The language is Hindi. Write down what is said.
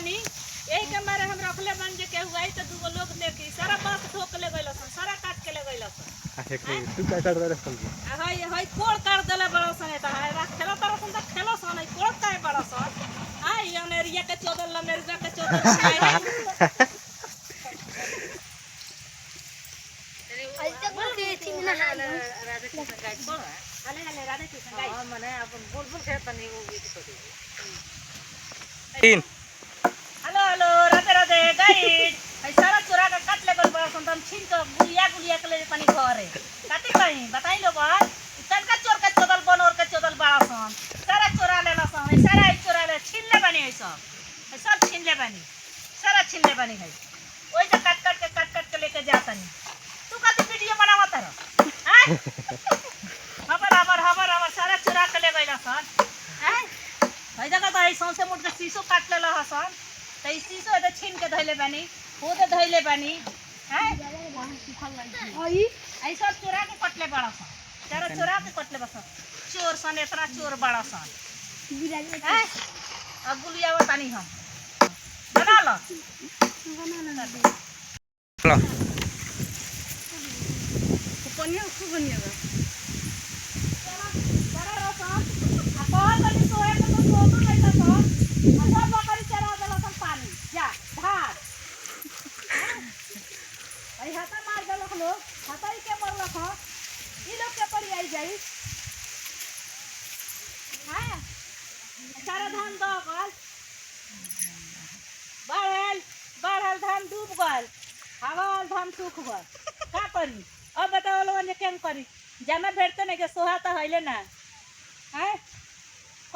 बानी यही के मारे हम रखले बन जे के हुआई तो दूगो लोग लेके सारा बात ठोक ले गइल सन सारा काट के ले गइल सन अरे तू का काट दे सन हई कोड़ काट देले बड़ा सन त है खेलो तर सन त खेलो सन हई कोड़ काहे बड़ा सन आई अनेरिया के चोदल अमेरिका के चोदल आज तक के थी ना राधा कृष्ण गाय छोड़ हले हले राधा कृष्ण गाय हां माने अपन बुलबुल के तनी वो गीत कर तीन hello hello Radhe Radhe guide हई सारा चोरा के काट ले गल बड़ा सन हम छीन के गुलिया गुलिया के ले पानी घरे काटे कहीं बताई लोगन तनका चोर के चोदल बनोर के चोदल बड़ा सन सारा चोरा लेला सन सारा चोरा ले छीन ले बानी हई सब छीन ले बानी सारा छीन ले बानी हई ओइ जे काट के लेके जातनी तू कति वीडियो बनावत रह हैं हबर सारा चुरा के ले गइला सन हैं हई जगह त हई सौसे मोट के शीशो काट लेला हसन त ई शीशो एते छीन के धइले बानी खुद धइले बानी हैं आई सब चुरा के कटले बड़ा सन सारा चुरा के कटले बस चोर सन इतना चोर बड़ा सन हैं अब गुलिया बतानी हम बना लो लो पनिया खूब बनिएगा सारा धान दगल बढ़ल धान डूब गल हवाल धान सूख गल का करी अब बताओ लोगन जे केन करी जाना भेटते नहीं के सोहा तो हइले ना